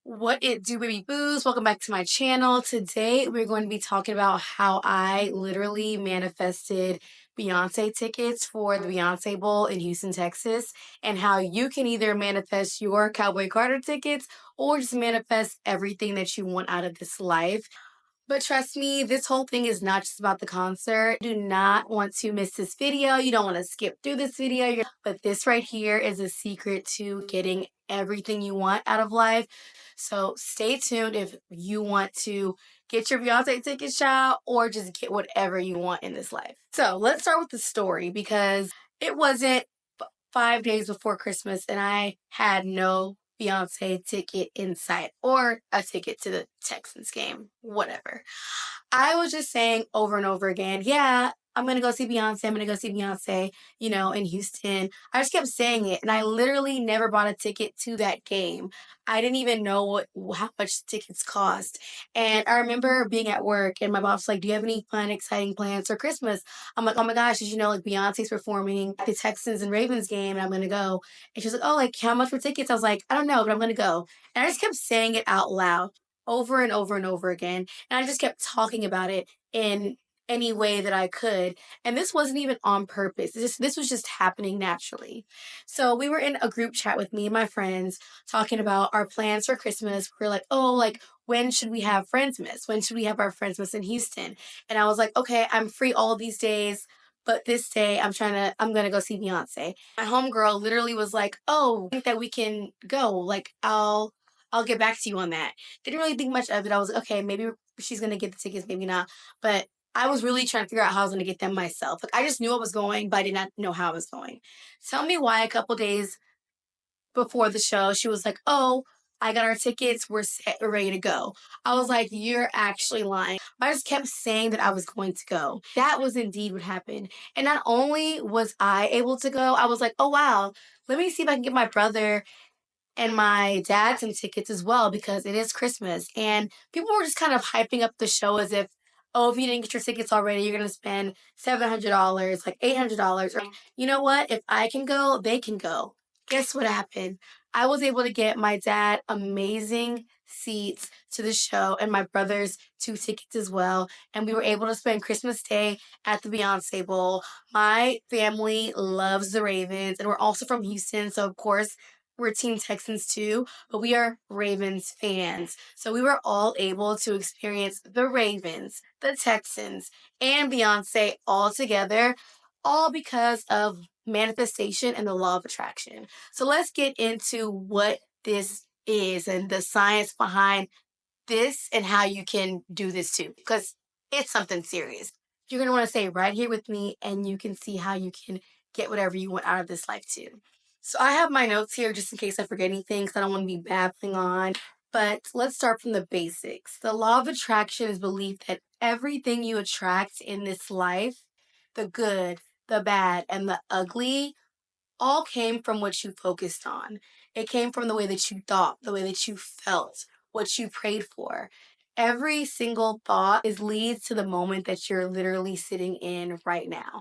What it do, baby boos? Welcome back to my channel. Today, we're going to be talking about how I literally manifested Beyonce tickets for the Beyonce Bowl in Houston, Texas, and how you can either manifest your Cowboy Carter tickets or just manifest everything that you want out of this life. But trust me, this whole thing is not just about the concert. You do not want to miss this video. You don't want to skip through this video. But this right here is a secret to getting everything you want out of life. So stay tuned if you want to get your Beyonce ticket shot or just get whatever you want in this life. So let's start with the story because it wasn't 5 days before Christmas and I had no Beyonce ticket in sight or a ticket to the Texans game, whatever. I was just saying over and over again, yeah, I'm gonna go see Beyonce. I'm gonna go see Beyonce, in Houston. I just kept saying it, and I literally never bought a ticket to that game. I didn't even know how much tickets cost. And I remember being at work, and my boss was like, "Do you have any fun, exciting plans for Christmas?" I'm like, "Oh my gosh, did you know like Beyonce's performing at the Texans and Ravens game, and I'm gonna go?" And she was like, "Oh, like how much for tickets?" I was like, "I don't know, but I'm gonna go." And I just kept saying it out loud over and over and over again. And I just kept talking about it in any way that I could. And this wasn't even on purpose. This was just happening naturally. So we were in a group chat with me and my friends talking about our plans for Christmas. We are like, oh, like when should we have Friendsmas? When should we have our Friendsmas in Houston? And I was like, okay, I'm free all these days. But this day I'm gonna go see Beyonce. My homegirl literally was like, oh, I think that we can go. Like I'll get back to you on that. Didn't really think much of it. I was like, okay, maybe she's gonna get the tickets, maybe not. But I was really trying to figure out how I was gonna get them myself. Like I just knew I was going, but I did not know how I was going. Tell me why a couple days before the show, she was like, "Oh, I got our tickets. We're set. We're ready to go." I was like, "You're actually lying." But I just kept saying that I was going to go. That was indeed what happened. And not only was I able to go, I was like, "Oh wow, let me see if I can get my brother and my dad some tickets as well because it is Christmas." And people were just kind of hyping up the show as if, oh, if you didn't get your tickets already, you're going to spend $700, like $800. Or, you know what? If I can go, they can go. Guess what happened? I was able to get my dad amazing seats to the show and my brother's 2 tickets as well. And we were able to spend Christmas Day at the Beyonce Bowl. My family loves the Ravens, and we're also from Houston. So, of course, we're Team Texans too, but we are Ravens fans. So we were all able to experience the Ravens, the Texans, and Beyonce all together, all because of manifestation and the law of attraction. So let's get into what this is and the science behind this and how you can do this too, because it's something serious. You're going to want to stay right here with me and you can see how you can get whatever you want out of this life too. So I have my notes here just in case I forget anything because I don't want to be babbling on. But let's start from the basics. The law of attraction is belief that everything you attract in this life, the good, the bad, and the ugly, all came from what you focused on. It came from the way that you thought, the way that you felt, what you prayed for. Every single thought is leads to the moment that you're literally sitting in right now.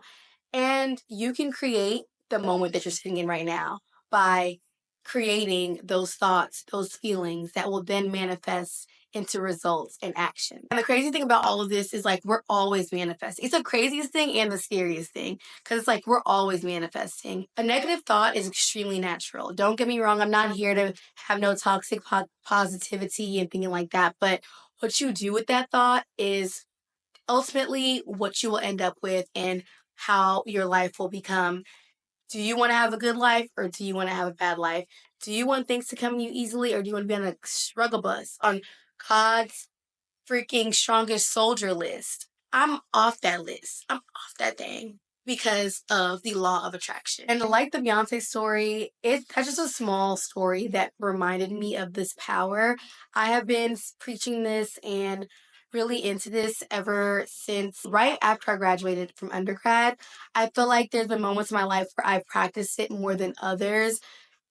And you can create the moment that you're sitting in right now by creating those thoughts, those feelings that will then manifest into results and action. And the crazy thing about all of this is like we're always manifesting. It's the craziest thing and the scariest thing because it's like we're always manifesting. A negative thought is extremely natural. Don't get me wrong, I'm not here to have no toxic positivity and thinking like that. But what you do with that thought is ultimately what you will end up with and how your life will become. Do you want to have a good life or do you want to have a bad life? Do you want things to come to you easily or do you want to be on a struggle bus on God's freaking strongest soldier list? I'm off that list. I'm off that thing because of the law of attraction. And like the Beyonce story, that's just a small story that reminded me of this power. I have been preaching this and really into this ever since right after I graduated from undergrad. I feel like there's been moments in my life where I've practiced it more than others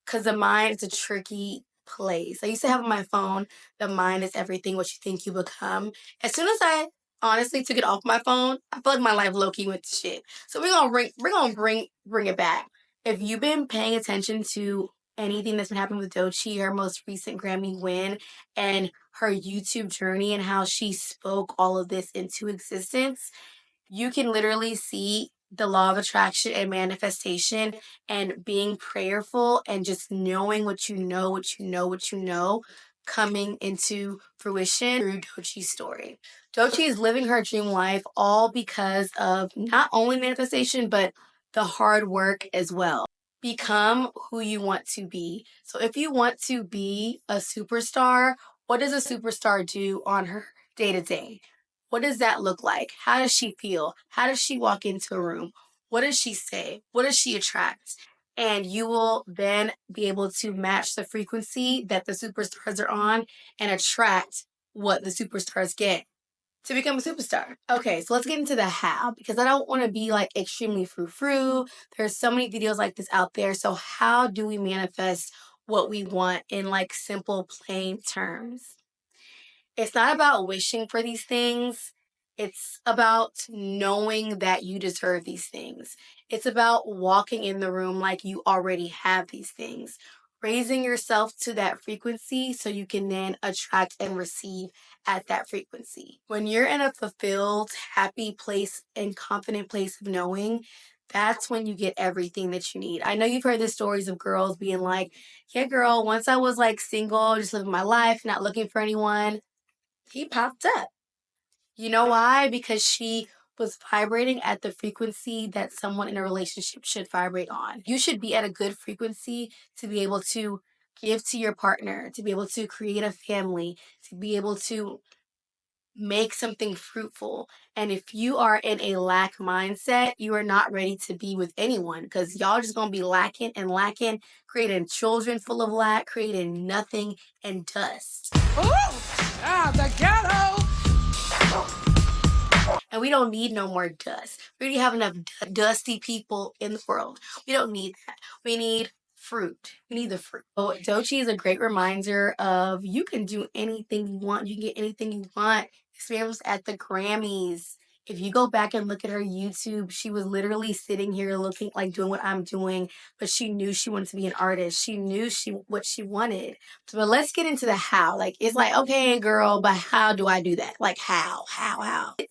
because the mind is a tricky place. I used to have on my phone, the mind is everything what you think you become. As soon as I honestly took it off my phone, I feel like my life low-key went to shit. So we're gonna bring it back. If you've been paying attention to anything that's been happening with Doechii, her most recent Grammy win, and her YouTube journey and how she spoke all of this into existence, you can literally see the law of attraction and manifestation and being prayerful and just knowing what you know, what you know, what you know coming into fruition through Doechii's story. Doechii is living her dream life all because of not only manifestation, but the hard work as well. Become who you want to be. So if you want to be a superstar, what does a superstar do on her day to day? What does that look like? How does she feel? How does she walk into a room? What does she say? What does she attract? And you will then be able to match the frequency that the superstars are on and attract what the superstars get to become a superstar. Okay, so let's get into the how, because I don't want to be like extremely frou-frou. There's so many videos like this out there. So how do we manifest what we want in like simple, plain terms? It's not about wishing for these things. It's about knowing that you deserve these things. It's about walking in the room like you already have these things, raising yourself to that frequency so you can then attract and receive at that frequency. When you're in a fulfilled, happy place and confident place of knowing, that's when you get everything that you need. I know you've heard the stories of girls being like, yeah, girl, once I was like single, just living my life, not looking for anyone, he popped up. You know why? Because she was vibrating at the frequency that someone in a relationship should vibrate on. You should be at a good frequency to be able to give to your partner, to be able to create a family, to be able to make something fruitful. And if you are in a lack mindset, you are not ready to be with anyone because y'all just gonna be lacking and lacking, creating children full of lack, creating nothing and dust. The ghetto. And we don't need no more dust. We already have enough dusty people in the world. We don't need that. We need fruit. We need the fruit. So Doechii is a great reminder of you can do anything you want. You can get anything you want. This man was at the Grammys. If you go back and look at her YouTube, she was literally sitting here looking like doing what I'm doing, but she knew she wanted to be an artist. She knew what she wanted. So, but let's get into the how. Like, it's like, okay, girl, but how do I do that? Like, how?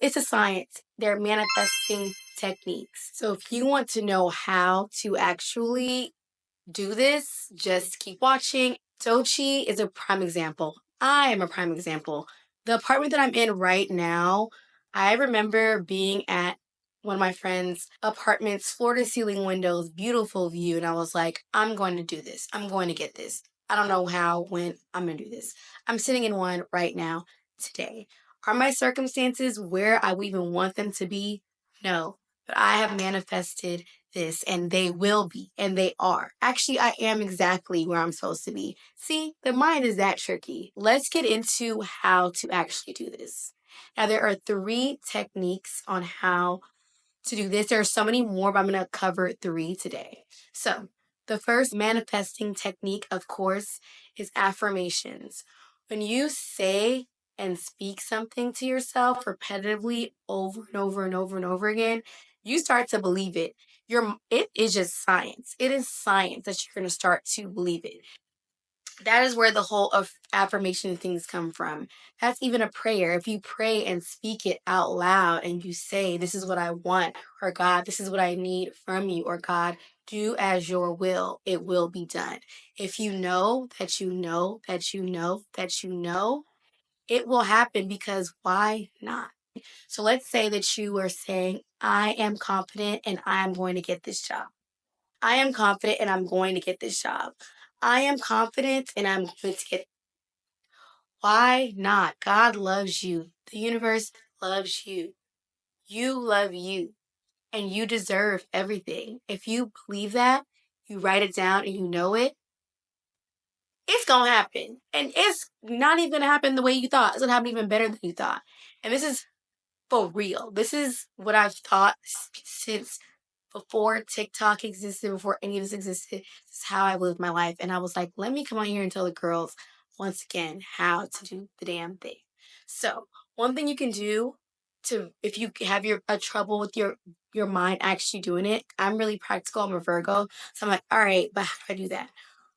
It's a science. They're manifesting techniques. So if you want to know how to actually do this, just keep watching. Doechii is a prime example. I am a prime example. The apartment that I'm in right now, I remember being at one of my friends' apartments, floor to ceiling windows, beautiful view, and I was like, I'm going to do this. I'm going to get this. I don't know how, when I'm going to do this. I'm sitting in one right now, today. Are my circumstances where I would even want them to be? No, but I have manifested this and they will be and they are. Actually, I am exactly where I'm supposed to be. See, the mind is that tricky. Let's get into how to actually do this. Now, there are 3 techniques on how to do this. There are so many more, but I'm going to cover 3 today. So, the first manifesting technique, of course, is affirmations. When you say and speak something to yourself repetitively over and over and over and over again, you start to believe it. It is just science. It is science that you're going to start to believe it. That is where the whole of affirmation things come from. That's even a prayer. If you pray and speak it out loud and you say, this is what I want, or God, this is what I need from you, or God, do as your will, it will be done. If you know that you know that you know that you know, it will happen because why not? So let's say that you are saying, I am confident and I am going to get this job. I am confident and I'm going to get this job. I am confident and I'm going to get. Why not? God loves you. The universe loves you. You love you. And you deserve everything. If you believe that, you write it down and you know it, it's going to happen. And it's not even going to happen the way you thought. It's going to happen even better than you thought. And this is for real. This is what I've thought since before TikTok existed, before any of this existed. This is how I lived my life. And I was like, let me come on here and tell the girls once again how to do the damn thing. So one thing you can do to, if you have a trouble with your mind actually doing it, I'm really practical. I'm a Virgo. So I'm like, all right, but how do I do that?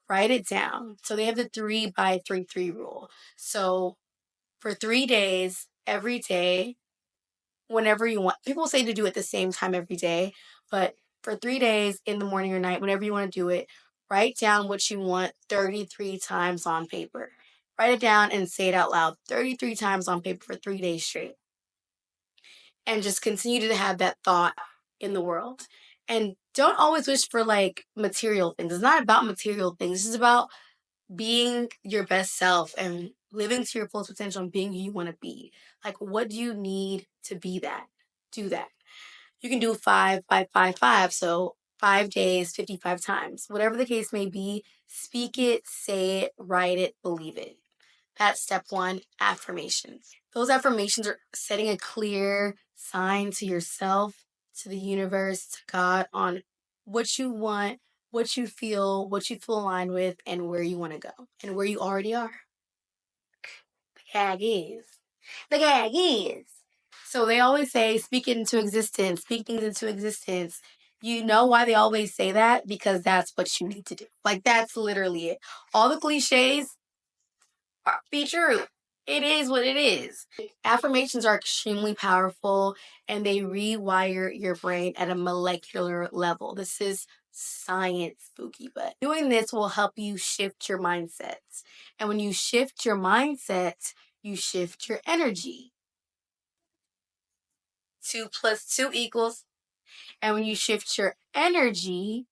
Write it down. So they have the 3 by 3 rule. So for 3 days, every day, whenever you want. People say to do it at the same time every day, but for 3 days in the morning or night, whenever you want to do it, write down what you want 33 times on paper. Write it down and say it out loud 33 times on paper for 3 days straight. And just continue to have that thought in the world. And don't always wish for like material things. It's not about material things. It's about being your best self and living to your fullest potential and being who you want to be. Like, what do you need to be that? Do that. You can do 5 by 5. So 5 days, 55 times. Whatever the case may be, speak it, say it, write it, believe it. That's step one, affirmations. Those affirmations are setting a clear sign to yourself, to the universe, to God on what you want, what you feel aligned with, and where you want to go, and where you already are. The gag is. The gag is. So they always say, speak it into existence, speak things into existence. You know why they always say that? Because that's what you need to do. Like, that's literally it. All the cliches, be true. It is what it is. Affirmations are extremely powerful and they rewire your brain at a molecular level. This is science, spooky, but doing this will help you shift your mindsets. And when you shift your mindset, you shift your energy. 2 plus 2 equals. And when you shift your energy,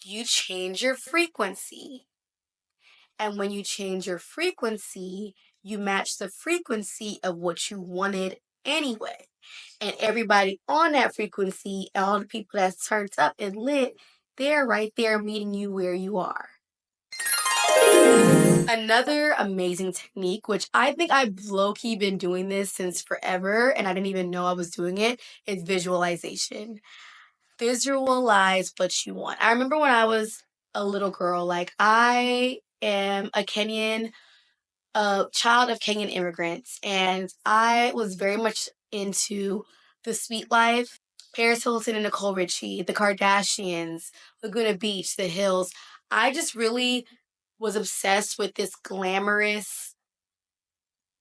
you change your frequency. And when you change your frequency, you match the frequency of what you wanted anyway. And everybody on that frequency, all the people that's turned up and lit, they're right there meeting you where you are. Another amazing technique, which I think I've low-key been doing this since forever, and I didn't even know I was doing it, is visualization. Visualize what you want. I remember when I was a little girl, like I am a child of Kenyan immigrants, and I was very much into the sweet life. Paris Hilton and Nicole Richie, the Kardashians, Laguna Beach, the hills. I just really was obsessed with this glamorous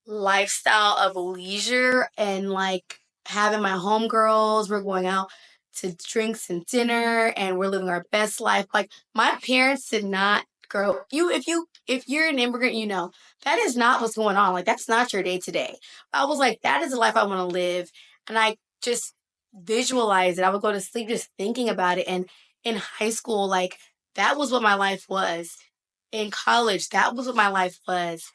lifestyle of leisure and like having my homegirls. We're going out to drinks and dinner and we're living our best life. Like my parents did not grow if you're an immigrant, you know, that is not what's going on. Like that's not your day to day. I was like, that is the life I want to live. And I just visualized it. I would go to sleep just thinking about it. And in high school, like that was what my life was. In college, that was what my life was.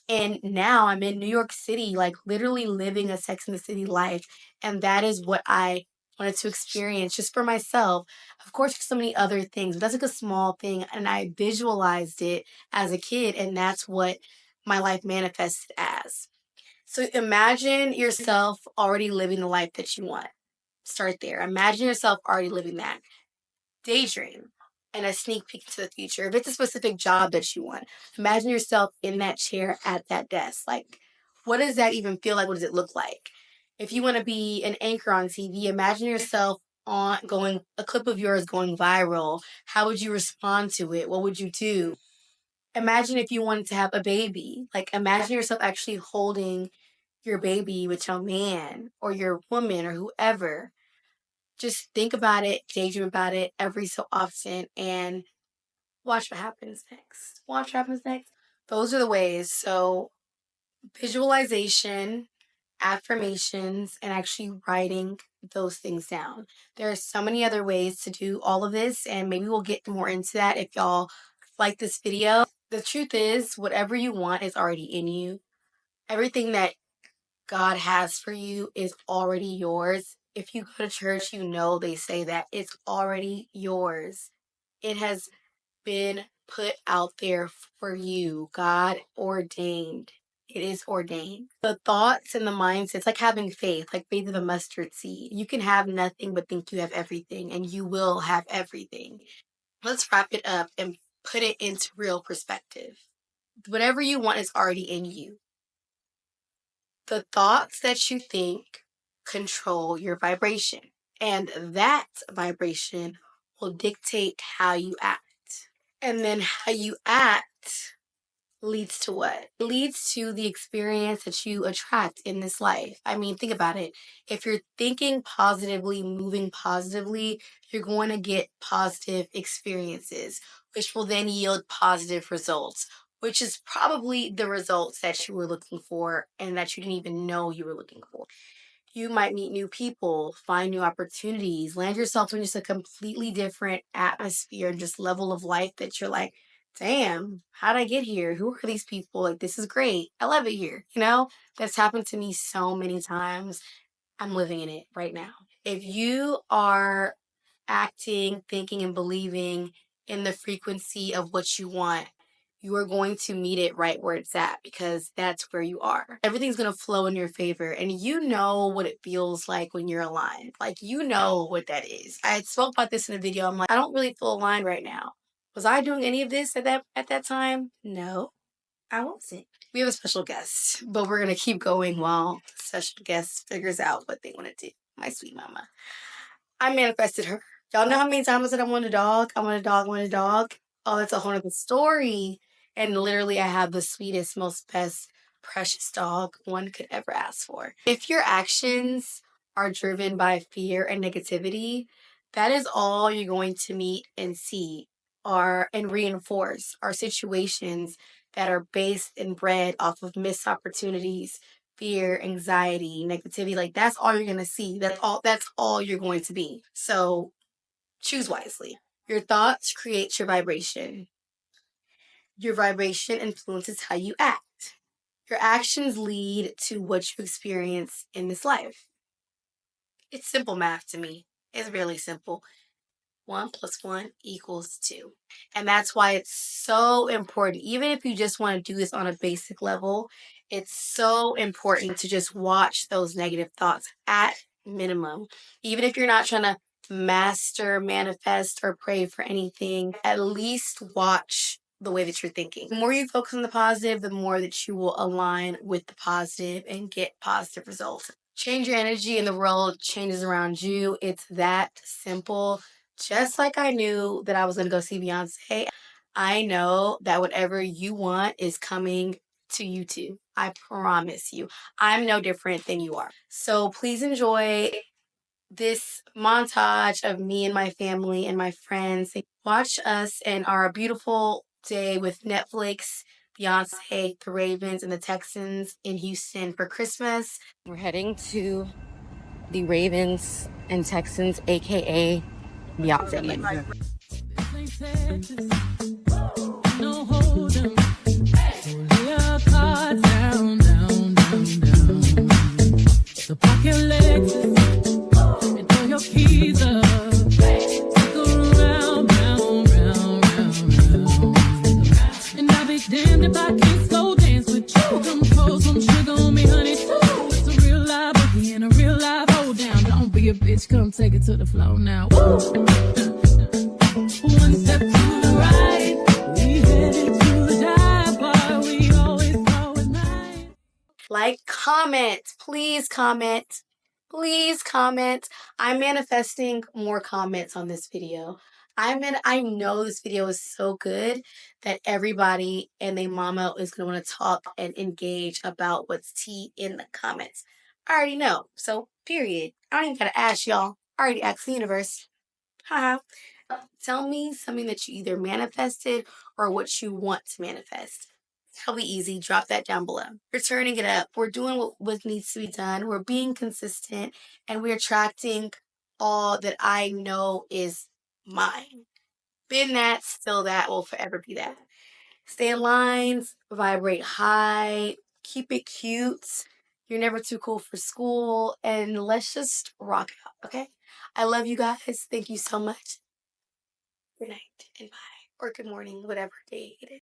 And now I'm in New York City, like literally living a Sex in the City life. And that is what I wanted to experience just for myself. Of course, there's so many other things, but that's like a small thing. And I visualized it as a kid, and that's what my life manifested as. So imagine yourself already living the life that you want. Start there. Imagine yourself already living that. Daydream and a sneak peek into the future. If it's a specific job that you want, imagine yourself in that chair at that desk. Like, what does that even feel like? What does it look like? If you want to be an anchor on TV, imagine yourself on going a clip of yours going viral. How would you respond to it? What would you do? Imagine if you wanted to have a baby. Like, imagine yourself actually holding your baby with your man or your woman or whoever. Just think about it, daydream about it every so often, and watch what happens next. Watch what happens next. Those are the ways. So, visualization, affirmations, and actually writing those things down. There are so many other ways to do all of this, and maybe we'll get more into that if y'all like this video. The truth is, whatever you want is already in you. Everything that God has for you is already yours. If you go to church, you know they say that it's already yours. It has been put out there for you. God ordained. It is ordained. The thoughts and the mindsets, it's like having faith, like faith of a mustard seed. You can have nothing but think you have everything, and you will have everything. Let's wrap it up and put it into real perspective. Whatever you want is already in you. The thoughts that you think control your vibration, and that vibration will dictate how you act. And then how you act leads to what? It leads to the experience that you attract in this life. I mean, think about it. If you're thinking positively, moving positively, you're going to get positive experiences, which will then yield positive results, which is probably the results that you were looking for and that you didn't even know you were looking for. You might meet new people, find new opportunities, land yourself in just a completely different atmosphere and just level of life that you're like, damn, how'd I get here? Who are these people? Like, this is great. I love it here. You know, that's happened to me so many times. I'm living in it right now. If you are acting, thinking, and believing in the frequency of what you want, you are going to meet it right where it's at because that's where you are. Everything's going to flow in your favor. And you know what it feels like when you're aligned. Like, you know what that is. I spoke about this in a video. I'm like, I don't really feel aligned right now. Was I doing any of this at that time? No, I wasn't. We have a special guest, but we're going to keep going while the special guest figures out what they want to do. My sweet mama. I manifested her. Y'all know how many times I said I want a dog? I want a dog, I want a dog. Oh, that's a whole other story. And literally, I have the sweetest, most best, precious dog one could ever ask for. If your actions are driven by fear and negativity, that is all you're going to meet and see are and reinforce are situations that are based and bred off of missed opportunities, fear, anxiety, negativity. Like, that's all you're gonna see. That's all you're going to be. So choose wisely. Your thoughts create your vibration. Your vibration influences how you act. Your actions lead to what you experience in this life. It's simple math to me. It's really simple. 1 + 1 = 2. And that's why it's so important. Even if you just want to do this on a basic level, it's so important to just watch those negative thoughts at minimum. Even if you're not trying to master, manifest, or pray for anything, at least watch the way that you're thinking. The more you focus on the positive, the more that you will align with the positive and get positive results. Change your energy and the world changes around you. It's that simple. Just like I knew that I was going to go see Beyoncé, I know that whatever you want is coming to you too. I promise you. I'm no different than you are. So please enjoy this montage of me and my family and my friends. Watch us and our beautiful day with Netflix, Beyonce, the Ravens, and the Texans in Houston for Christmas. We're heading to the Ravens and Texans, aka Beyonce game. No hold 'em. Lay your cards down, down, down, down. So pack your legs and throw your keys up. Go round, round, round, round, round. And I'll be damned if I can't slow dance with you. Come pour some sugar on me, honey, too. It's a real live boogie and a real live hold down. Don't be a bitch, come take it to the floor now. Woo! One step to the right, we headed to the dive bar. We always go at night. Like, comment, please comment. Please comment. I'm manifesting more comments on this video. I know this video is so good that everybody and their mama is gonna want to talk and engage about what's tea in the comments. I already know. So period. I don't even gotta ask y'all. I already asked the universe. Haha. Tell me something that you either manifested or what you want to manifest. That'll be easy. Drop that down below. We're turning it up. We're doing what needs to be done. We're being consistent and we're attracting all that I know is mine. Been that, still that, will forever be that. Stay aligned, vibrate high, keep it cute. You're never too cool for school, and let's just rock out, okay? I love you guys. Thank you so much. Good night and bye. Or good morning, whatever day it is.